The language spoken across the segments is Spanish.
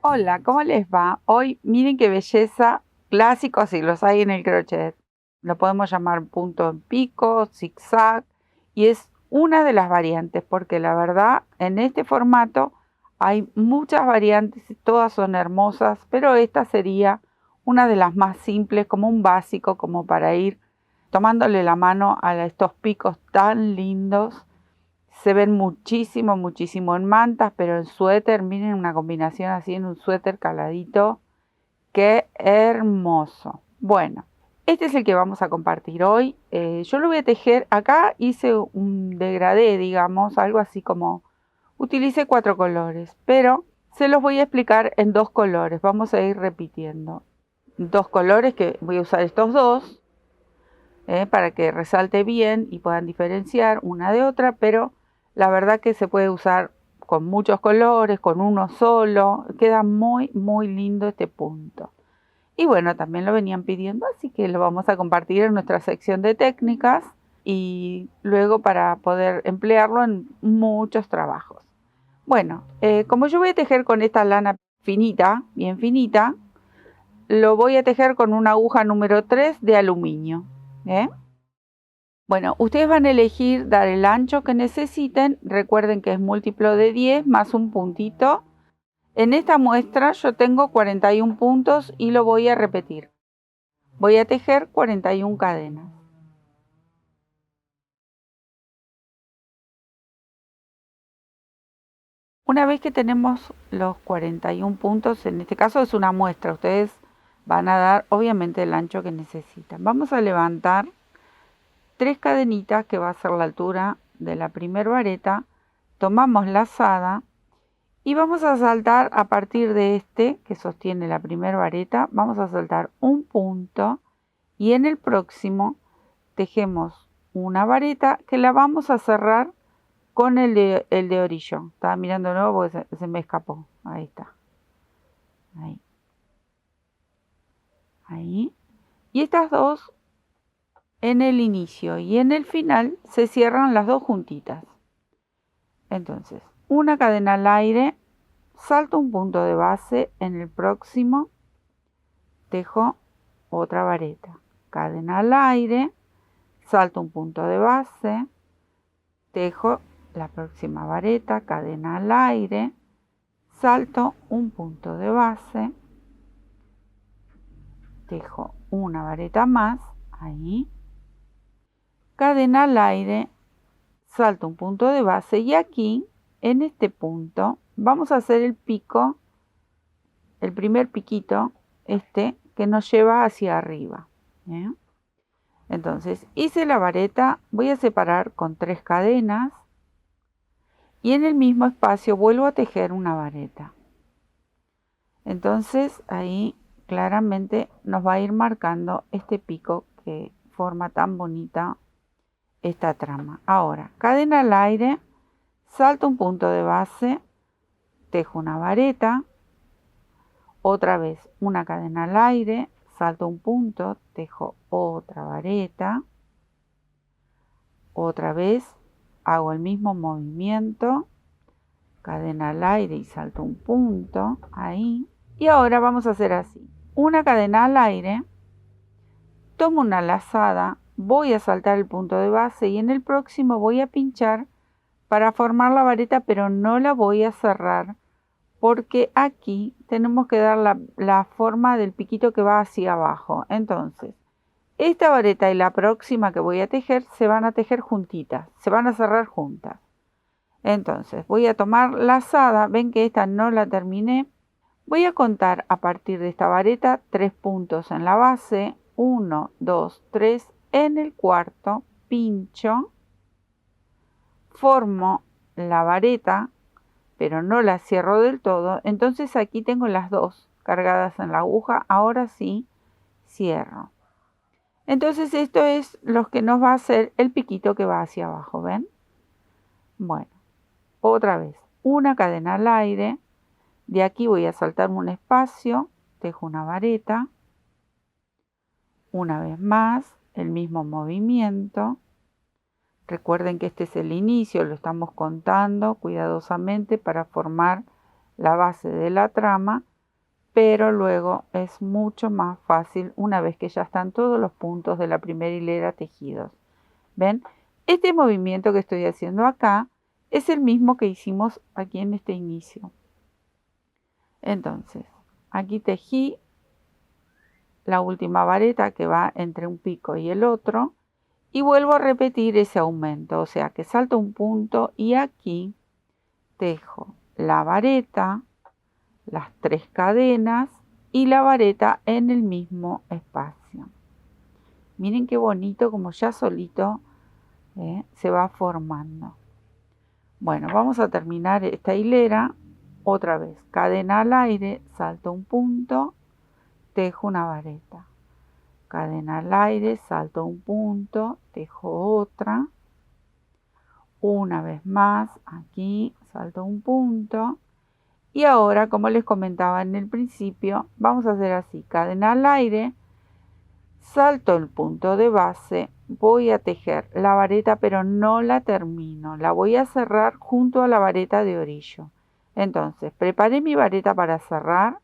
Hola, ¿cómo les va? Hoy miren qué belleza, clásicos si los hay en el crochet. Lo podemos llamar punto en pico, zigzag, y es una de las variantes, porque la verdad en este formato hay muchas variantes y todas son hermosas, pero esta sería una de las más simples, como un básico, como para ir tomándole la mano a estos picos tan lindos. Se ven muchísimo, muchísimo en mantas, pero en suéter, miren una combinación así en un suéter caladito. ¡Qué hermoso! Bueno, este es el que vamos a compartir hoy. Yo lo voy a tejer. Acá hice un degradé, digamos, algo así como utilicé 4 colores, pero se los voy a explicar en 2 colores. Vamos a ir repitiendo. 2 colores que voy a usar estos dos para que resalte bien y puedan diferenciar una de otra, pero la verdad que se puede usar con muchos colores, con uno solo, queda muy muy lindo este punto. Y bueno, también lo venían pidiendo, así que lo vamos a compartir en nuestra sección de técnicas y luego para poder emplearlo en muchos trabajos. Bueno, como yo voy a tejer con esta lana finita, bien finita, lo voy a tejer con una aguja número 3 de aluminio. Bueno, ustedes van a elegir dar el ancho que necesiten. Recuerden que es múltiplo de 10 más un puntito. En esta muestra yo tengo 41 puntos y lo voy a repetir. Voy a tejer 41 cadenas. Una vez que tenemos los 41 puntos, en este caso es una muestra, ustedes van a dar obviamente el ancho que necesitan. Vamos a levantar 3 cadenitas, que va a ser la altura de la primera vareta. Tomamos lazada y vamos a saltar a partir de este que sostiene la primera vareta, vamos a saltar un punto y en el próximo tejemos una vareta que la vamos a cerrar con el de orillo. Estaba mirando de nuevo porque se me escapó. Ahí está. Ahí. Ahí. Y estas dos en el inicio y en el final se cierran las dos juntitas. Entonces, una cadena al aire, salto un punto de base, en el próximo tejo otra vareta, cadena al aire, salto un punto de base, tejo la próxima vareta, cadena al aire, salto un punto de base, tejo una vareta más, ahí, cadena al aire, salto un punto de base y aquí, en este punto, vamos a hacer el pico, el primer piquito, que nos lleva hacia arriba. Entonces hice la vareta, voy a separar con 3 cadenas y en el mismo espacio vuelvo a tejer una vareta. Entonces ahí claramente nos va a ir marcando este pico que forma tan bonita esta trama. Ahora, cadena al aire, salto un punto de base, tejo una vareta, otra vez una cadena al aire, salto un punto, tejo otra vareta, otra vez hago el mismo movimiento, cadena al aire y salto un punto, ahí. Y ahora vamos a hacer así, una cadena al aire, tomo una lazada, voy a saltar el punto de base y en el próximo voy a pinchar para formar la vareta, pero no la voy a cerrar porque aquí tenemos que dar la forma del piquito que va hacia abajo. Entonces, esta vareta y la próxima que voy a tejer se van a tejer juntitas, se van a cerrar juntas. Entonces, voy a tomar lazada, ven que esta no la terminé. Voy a contar a partir de esta vareta 3 puntos en la base, 1, 2, 3, en el cuarto pincho, formo la vareta, pero no la cierro del todo, entonces aquí tengo las dos cargadas en la aguja, ahora sí cierro. Entonces esto es lo que nos va a hacer el piquito que va hacia abajo, ¿ven? Bueno, otra vez, una cadena al aire, de aquí voy a saltar un espacio, tejo una vareta, una vez más, el mismo movimiento. Recuerden que este es el inicio, lo estamos contando cuidadosamente para formar la base de la trama. pero luego es mucho más fácil una vez que ya están todos los puntos de la primera hilera tejidos. ¿Ven? Este movimiento que estoy haciendo acá es el mismo que hicimos aquí en este inicio. Entonces, aquí tejí la última vareta que va entre un pico y el otro y vuelvo a repetir ese aumento, o sea que salto un punto y aquí tejo la vareta, las 3 cadenas y la vareta en el mismo espacio. Miren qué bonito como ya solito se va formando. Bueno, vamos a terminar esta hilera otra vez. Cadena al aire, salto un punto, tejo una vareta. Cadena al aire, salto un punto, tejo otra. Una vez más, aquí salto un punto. Y ahora, como les comentaba en el principio, vamos a hacer así. Cadena al aire, salto el punto de base, voy a tejer la vareta pero no la termino, la voy a cerrar junto a la vareta de orillo. Entonces preparé mi vareta para cerrar,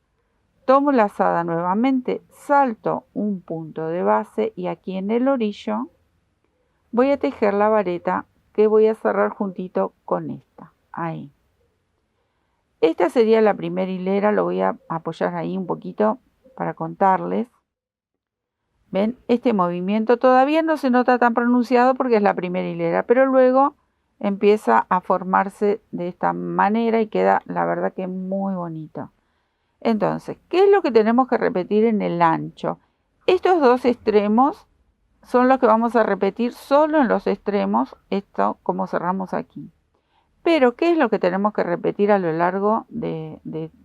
tomo lazada nuevamente, salto un punto de base y aquí en el orillo voy a tejer la vareta que voy a cerrar juntito con esta, ahí. Esta sería la primera hilera, lo voy a apoyar ahí un poquito para contarles. ¿Ven? Este movimiento todavía no se nota tan pronunciado porque es la primera hilera, pero luego empieza a formarse de esta manera y queda, la verdad, que muy bonito. Entonces, ¿qué es lo que tenemos que repetir en el ancho? Estos dos extremos son los que vamos a repetir solo en los extremos, esto como cerramos aquí. Pero, ¿qué es lo que tenemos que repetir a lo largo de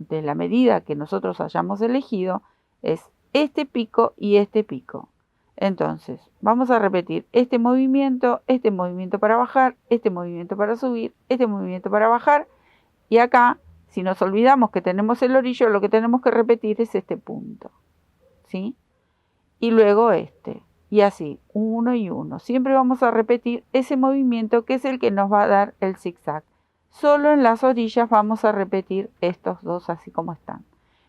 la medida que nosotros hayamos elegido? Es este pico y este pico. Entonces, vamos a repetir este movimiento para bajar, este movimiento para subir, este movimiento para bajar. Y acá, si nos olvidamos que tenemos el orillo, lo que tenemos que repetir es este punto, ¿sí? Y luego este. Y así, uno y uno. Siempre vamos a repetir ese movimiento que es el que nos va a dar el zigzag. Solo en las orillas vamos a repetir estos dos así como están.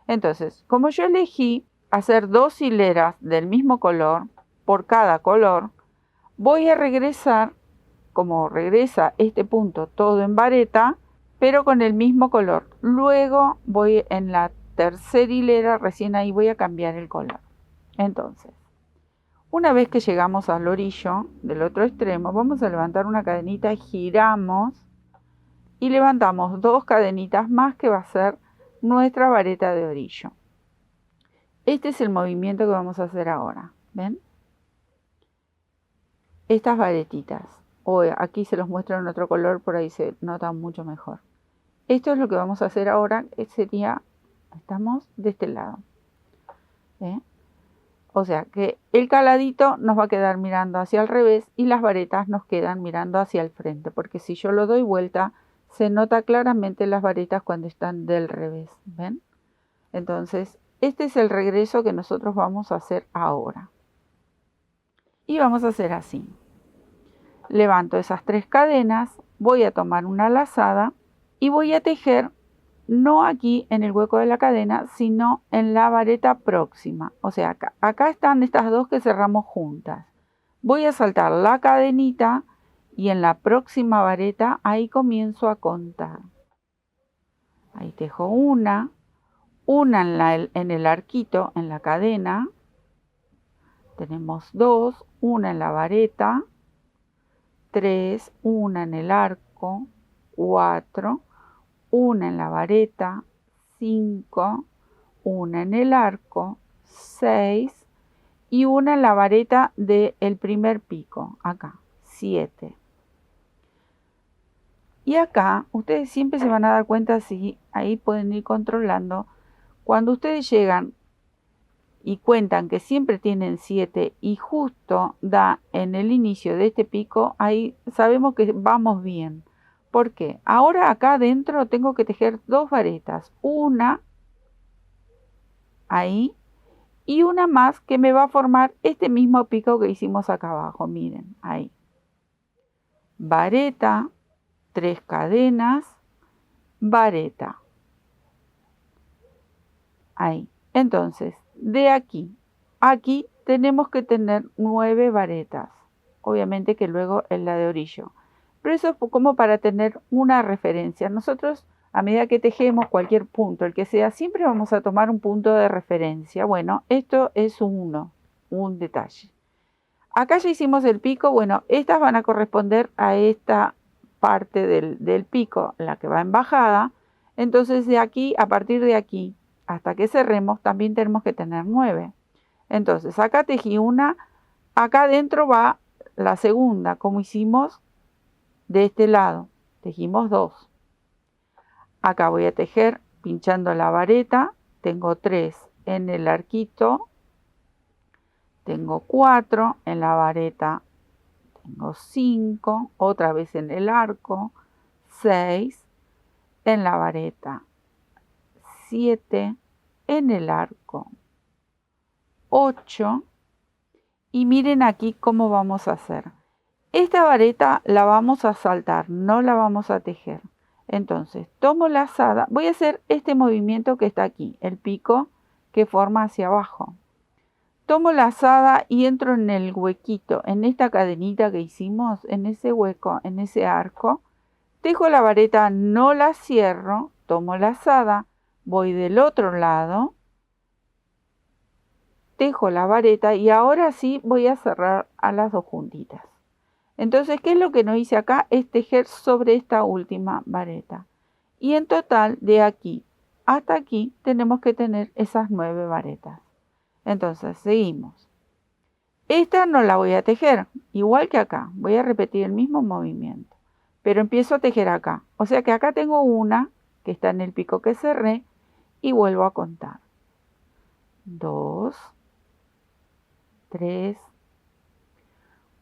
Entonces, como yo elegí hacer 2 hileras del mismo color por cada color, voy a regresar, como regresa este punto todo en vareta, pero con el mismo color. Luego voy en la tercera hilera, recién ahí voy a cambiar el color. Entonces, una vez que llegamos al orillo del otro extremo, vamos a levantar una cadenita, giramos y levantamos 2 cadenitas más que va a ser nuestra vareta de orillo. Este es el movimiento que vamos a hacer ahora, ¿ven? Estas varetitas, o aquí se los muestro en otro color, por ahí se nota mucho mejor. Esto es lo que vamos a hacer ahora, sería, estamos de este lado, ¿eh? O sea que el caladito nos va a quedar mirando hacia el revés y las varetas nos quedan mirando hacia el frente, porque si yo lo doy vuelta, se nota claramente las varetas cuando están del revés, ¿ven? Entonces, este es el regreso que nosotros vamos a hacer ahora. Y vamos a hacer así. Levanto esas 3 cadenas, voy a tomar una lazada y voy a tejer no aquí en el hueco de la cadena, sino en la vareta próxima. O sea, acá están estas dos que cerramos juntas. Voy a saltar la cadenita y en la próxima vareta ahí comienzo a contar. Ahí tejo una en el arquito, en la cadena. Tenemos 2, una en la vareta, 3, una en el arco, 4, una en la vareta, 5, una en el arco, 6 y una en la vareta del primer pico, acá, 7. Y acá ustedes siempre se van a dar cuenta, si ahí pueden ir controlando, cuando ustedes llegan y cuentan que siempre tienen 7 y justo da en el inicio de este pico, ahí sabemos que vamos bien. ¿Por qué? Ahora acá adentro tengo que tejer 2 varetas, una ahí y una más que me va a formar este mismo pico que hicimos acá abajo, miren, ahí. Vareta, 3 cadenas, vareta. Ahí. Entonces, de aquí a aquí tenemos que tener 9 varetas. Obviamente que luego es la de orillo. Pero eso es como para tener una referencia. Nosotros, a medida que tejemos cualquier punto, el que sea, siempre vamos a tomar un punto de referencia. Bueno, esto es un detalle. Acá ya hicimos el pico. Bueno, estas van a corresponder a esta parte del pico, la que va en bajada. Entonces, de aquí, a partir de aquí, hasta que cerremos, también tenemos que tener 9. Entonces, acá tejí una, acá adentro va la segunda, como hicimos de este lado. Tejimos 2. Acá voy a tejer pinchando la vareta. Tengo 3 en el arquito. Tengo 4 en la vareta. Tengo 5, otra vez en el arco. 6 en la vareta. 7 en el arco. 8. Y miren aquí cómo vamos a hacer. Esta vareta la vamos a saltar, no la vamos a tejer. Entonces, tomo la lazada, voy a hacer este movimiento que está aquí, el pico que forma hacia abajo. Tomo la lazada y entro en el huequito, en esta cadenita que hicimos, en ese hueco, en ese arco. Tejo la vareta, no la cierro, tomo la lazada, voy del otro lado, tejo la vareta y ahora sí voy a cerrar a las dos juntitas. Entonces, ¿qué es lo que no hice acá? Es tejer sobre esta última vareta. Y en total, de aquí hasta aquí, tenemos que tener esas 9 varetas. Entonces, seguimos. Esta no la voy a tejer, igual que acá. Voy a repetir el mismo movimiento. Pero empiezo a tejer acá. O sea que acá tengo una que está en el pico que cerré y vuelvo a contar. 2, 3,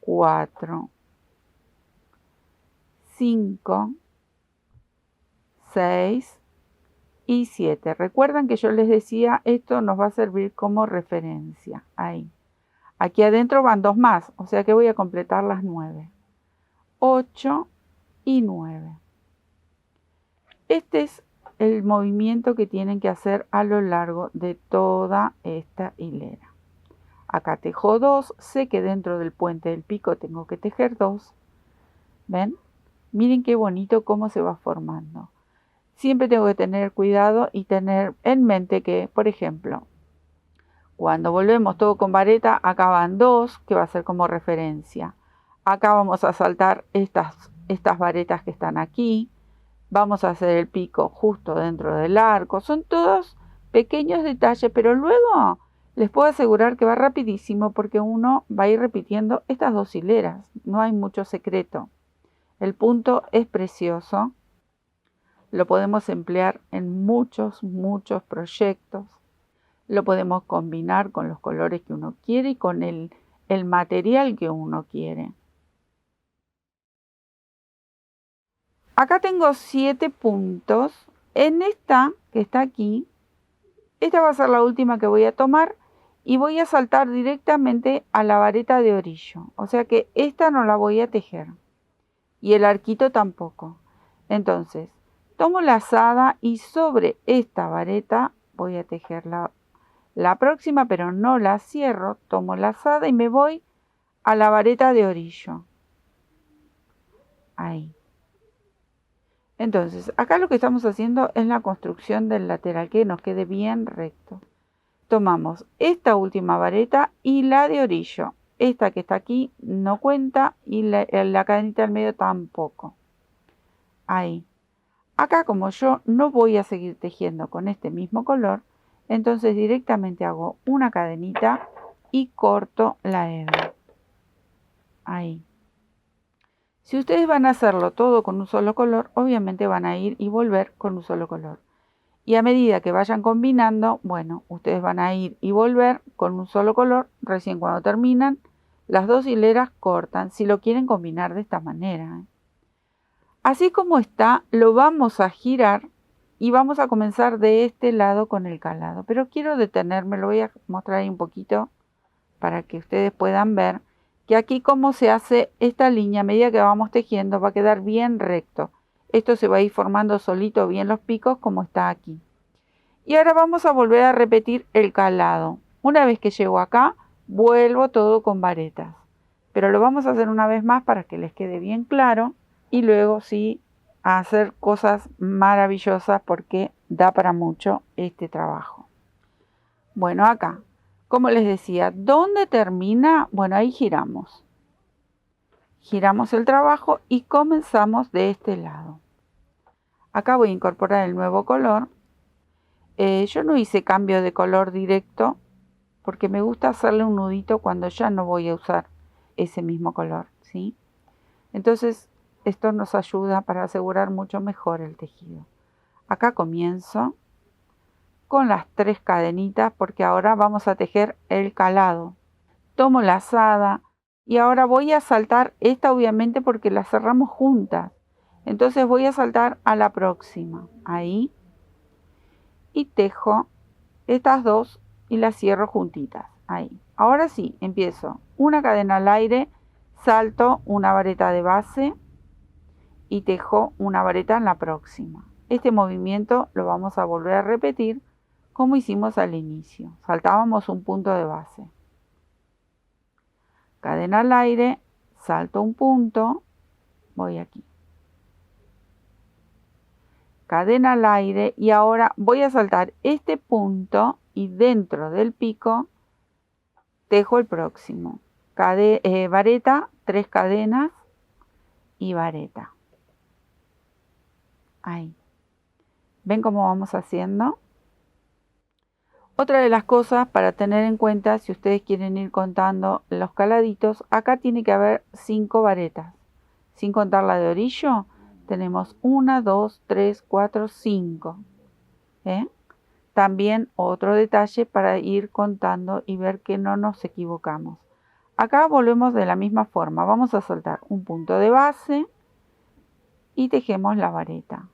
4, 5, 6 y 7. Recuerdan que yo les decía, esto nos va a servir como referencia. Ahí. Aquí adentro van 2 más, o sea que voy a completar las 9. 8 y 9. Este es el movimiento que tienen que hacer a lo largo de toda esta hilera. Acá tejo 2, sé que dentro del puente del pico tengo que tejer 2. ¿Ven? Miren qué bonito cómo se va formando. Siempre tengo que tener cuidado y tener en mente que, por ejemplo, cuando volvemos todo con vareta, acá van 2, que va a ser como referencia. Acá vamos a saltar estas varetas que están aquí. Vamos a hacer el pico justo dentro del arco. Son todos pequeños detalles, pero luego les puedo asegurar que va rapidísimo porque uno va a ir repitiendo estas 2 hileras. No hay mucho secreto. El punto es precioso. Lo podemos emplear en muchos proyectos. Lo podemos combinar con los colores que uno quiere y con el material que uno quiere. Acá tengo 7 puntos. En esta que está aquí, esta va a ser la última que voy a tomar y voy a saltar directamente a la vareta de orillo. O sea que esta no la voy a tejer y el arquito tampoco. Entonces, tomo la lazada y sobre esta vareta voy a tejer la próxima, pero no la cierro. Tomo la lazada y me voy a la vareta de orillo. Ahí. Entonces, acá lo que estamos haciendo es la construcción del lateral, que nos quede bien recto. Tomamos esta última vareta y la de orillo. Esta que está aquí no cuenta y la cadenita del medio tampoco. Ahí. Acá, como yo no voy a seguir tejiendo con este mismo color, entonces directamente hago una cadenita y corto la hebra. Ahí. Si ustedes van a hacerlo todo con un solo color, obviamente van a ir y volver con un solo color. Y a medida que vayan combinando, bueno, ustedes van a ir y volver con un solo color. Recién cuando terminan, las 2 hileras cortan, si lo quieren combinar de esta manera. Así como está, lo vamos a girar y vamos a comenzar de este lado con el calado. Pero quiero detenerme, lo voy a mostrar ahí un poquito para que ustedes puedan ver que aquí como se hace esta línea a medida que vamos tejiendo va a quedar bien recto. Esto se va a ir formando solito bien los picos como está aquí. Y ahora vamos a volver a repetir el calado. Una vez que llego acá, vuelvo todo con varetas. Pero lo vamos a hacer una vez más para que les quede bien claro. Y luego sí, a hacer cosas maravillosas porque da para mucho este trabajo. Bueno, acá, como les decía, ¿dónde termina? Bueno, ahí giramos. Giramos el trabajo y comenzamos de este lado. Acá voy a incorporar el nuevo color. Yo no hice cambio de color directo porque me gusta hacerle un nudito cuando ya no voy a usar ese mismo color, ¿sí? Entonces, esto nos ayuda para asegurar mucho mejor el tejido. Acá comienzo con las 3 cadenitas porque ahora vamos a tejer el calado. Tomo la lazada y ahora voy a saltar esta obviamente porque la cerramos juntas. Entonces voy a saltar a la próxima, ahí, y tejo estas dos y las cierro juntitas, ahí. Ahora sí, empiezo una cadena al aire, salto una vareta de base y tejo una vareta en la próxima. Este movimiento lo vamos a volver a repetir como hicimos al inicio. Saltábamos un punto de base. Cadena al aire, salto un punto, voy aquí. Cadena al aire y ahora voy a saltar este punto y dentro del pico tejo el próximo. Vareta, 3 cadenas y vareta. Ahí. ¿Ven cómo vamos haciendo? Otra de las cosas para tener en cuenta, si ustedes quieren ir contando los caladitos, acá tiene que haber 5 varetas. Sin contar la de orillo, tenemos 1, 2, 3, 4, 5. También otro detalle para ir contando y ver que no nos equivocamos. Acá volvemos de la misma forma. Vamos a saltar un punto de base y tejemos la vareta.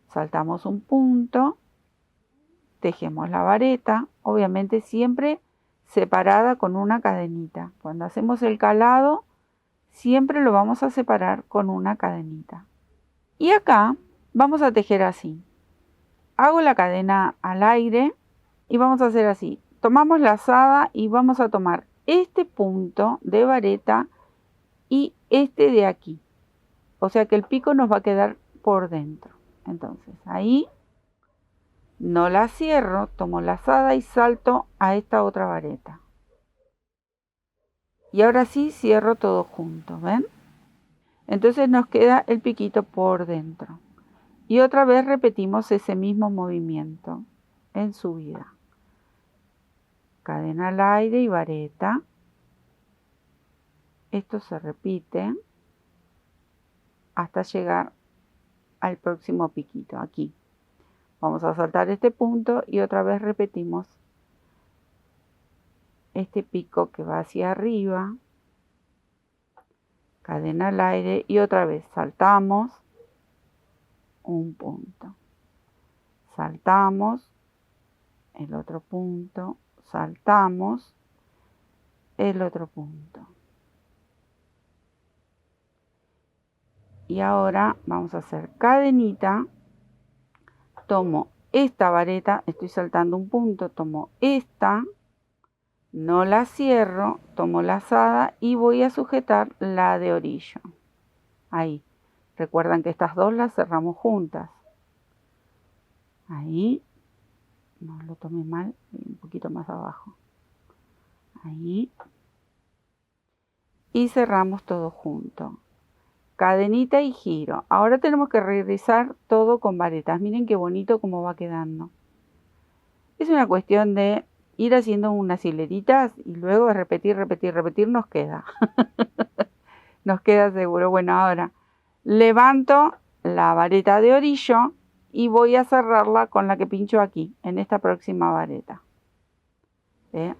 Saltamos un punto, tejemos la vareta, obviamente siempre separada con una cadenita. Cuando hacemos el calado, siempre lo vamos a separar con una cadenita. Y acá vamos a tejer así. Hago la cadena al aire y vamos a hacer así. Tomamos la lazada y vamos a tomar este punto de vareta y este de aquí. O sea que el pico nos va a quedar por dentro. Entonces ahí no la cierro, tomo la lazada y salto a esta otra vareta. Y ahora sí cierro todo junto, ¿ven? Entonces nos queda el piquito por dentro. Y otra vez repetimos ese mismo movimiento en subida. Cadena al aire y vareta. Esto se repite hasta llegar al próximo piquito, aquí. Vamos a saltar este punto y otra vez repetimos este pico que va hacia arriba. Cadena al aire y otra vez saltamos un punto. Saltamos el otro punto, saltamos el otro punto. Y ahora vamos a hacer cadenita. Tomo esta vareta, estoy saltando un punto, tomo esta, no la cierro, tomo la lazada y voy a sujetar la de orillo. Ahí. Recuerdan que estas dos las cerramos juntas. Ahí. No lo tomé mal, un poquito más abajo. Ahí. Y cerramos todo junto. Cadenita y giro. Ahora tenemos que realizar todo con varetas. Miren qué bonito cómo va quedando. Es una cuestión de ir haciendo unas hileritas y luego de repetir, repetir, repetir nos queda. Nos queda seguro. Bueno, ahora levanto la vareta de orillo y voy a cerrarla con la que pincho aquí, en esta próxima vareta.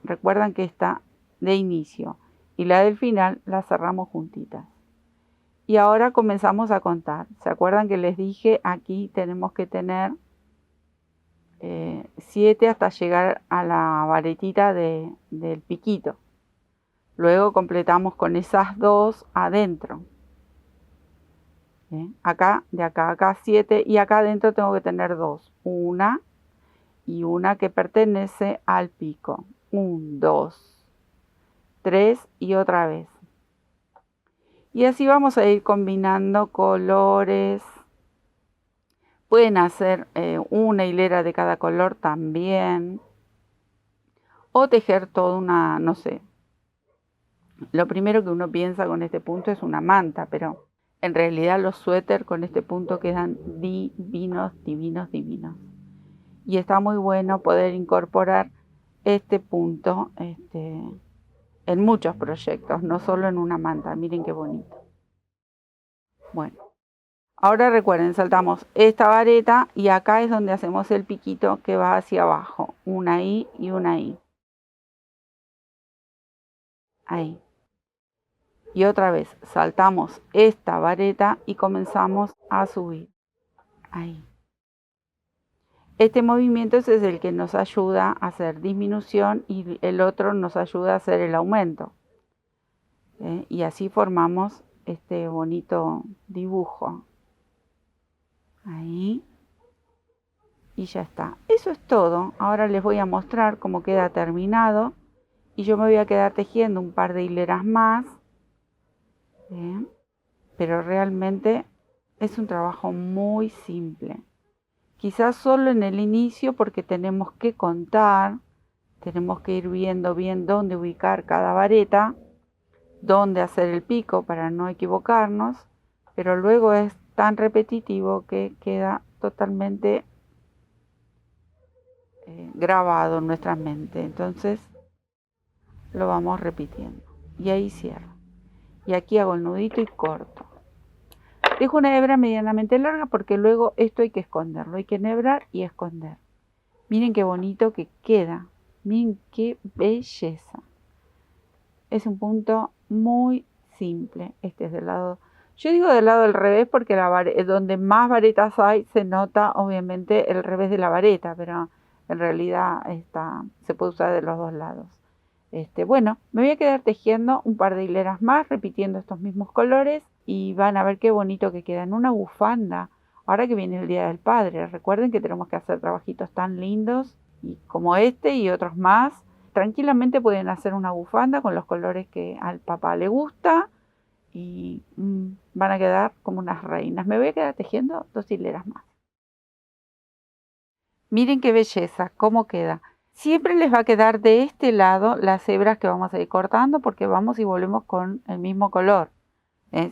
Recuerdan que esta de inicio y la del final la cerramos juntitas. Y ahora comenzamos a contar. ¿Se acuerdan que les dije aquí tenemos que tener 7 hasta llegar a la varetita del piquito? Luego completamos con esas 2 adentro. Acá, de acá a acá 7 y acá adentro tengo que tener 2. Una y una que pertenece al pico. 1, 2, 3 y otra vez. Y así vamos a ir combinando colores. Pueden hacer una hilera de cada color también. O tejer toda una, no sé. Lo primero que uno piensa con este punto es una manta, pero en realidad los suéter con este punto quedan divinos, divinos, divinos. Y está muy bueno poder incorporar este punto en muchos proyectos, no solo en una manta. Miren qué bonito. Bueno, ahora recuerden, saltamos esta vareta y acá es donde hacemos el piquito que va hacia abajo. Una ahí y una ahí. Ahí. Y otra vez saltamos esta vareta y comenzamos a subir. Ahí. Este movimiento es el que nos ayuda a hacer disminución y el otro nos ayuda a hacer el aumento. Y así formamos este bonito dibujo. Ahí. Y ya está. Eso es todo. Ahora les voy a mostrar cómo queda terminado. Y yo me voy a quedar tejiendo un par de hileras más. Pero realmente es un trabajo muy simple. Quizás solo en el inicio porque tenemos que contar, tenemos que ir viendo bien dónde ubicar cada vareta, dónde hacer el pico para no equivocarnos, pero luego es tan repetitivo que queda totalmente grabado en nuestra mente. Entonces lo vamos repitiendo. Y ahí cierro. Y aquí hago el nudito y corto. Dejo una hebra medianamente larga porque luego esto hay que esconderlo. Hay que enhebrar y esconder. Miren qué bonito que queda. Miren qué belleza. Es un punto muy simple. Este es del lado... Yo digo del lado del revés porque donde más varetas hay se nota obviamente el revés de la vareta. Pero en realidad se puede usar de los dos lados. Bueno, me voy a quedar tejiendo un par de hileras más, repitiendo estos mismos colores y van a ver qué bonito que queda en una bufanda. Ahora que viene el Día del Padre, recuerden que tenemos que hacer trabajitos tan lindos y como este y otros más. Tranquilamente pueden hacer una bufanda con los colores que al papá le gusta y van a quedar como unas reinas. Me voy a quedar tejiendo 2 hileras más. Miren qué belleza, cómo queda. Siempre les va a quedar de este lado las hebras que vamos a ir cortando porque vamos y volvemos con el mismo color.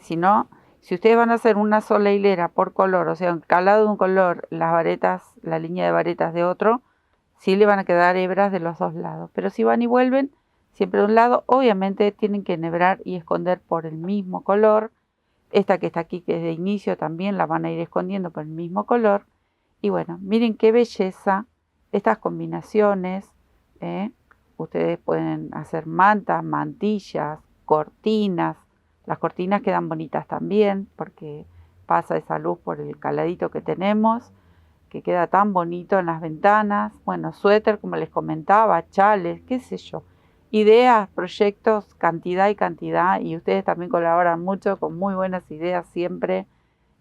Si no, si ustedes van a hacer una sola hilera por color, o sea, calado de un color, las varetas, la línea de varetas de otro, sí le van a quedar hebras de los dos lados. Pero si van y vuelven, siempre de un lado, obviamente tienen que enhebrar y esconder por el mismo color. Esta que está aquí, que es de inicio, también la van a ir escondiendo por el mismo color. Y bueno, miren qué belleza estas combinaciones. Ustedes pueden hacer mantas, mantillas, cortinas. Las cortinas quedan bonitas también porque pasa esa luz por el caladito que tenemos, que queda tan bonito en las ventanas. Bueno, suéter, como les comentaba, chales, qué sé yo. Ideas, proyectos, cantidad y cantidad. Y ustedes también colaboran mucho con muy buenas ideas siempre.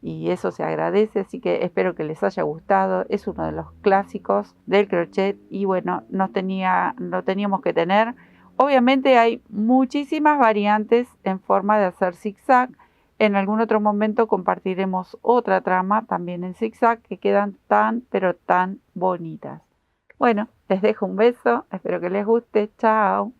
Y eso se agradece, así que espero que les haya gustado. Es uno de los clásicos del crochet y bueno, lo teníamos que tener. Obviamente hay muchísimas variantes en forma de hacer zigzag. En algún otro momento compartiremos otra trama también en zigzag que quedan tan pero tan bonitas. Bueno, les dejo un beso, espero que les guste. Chao.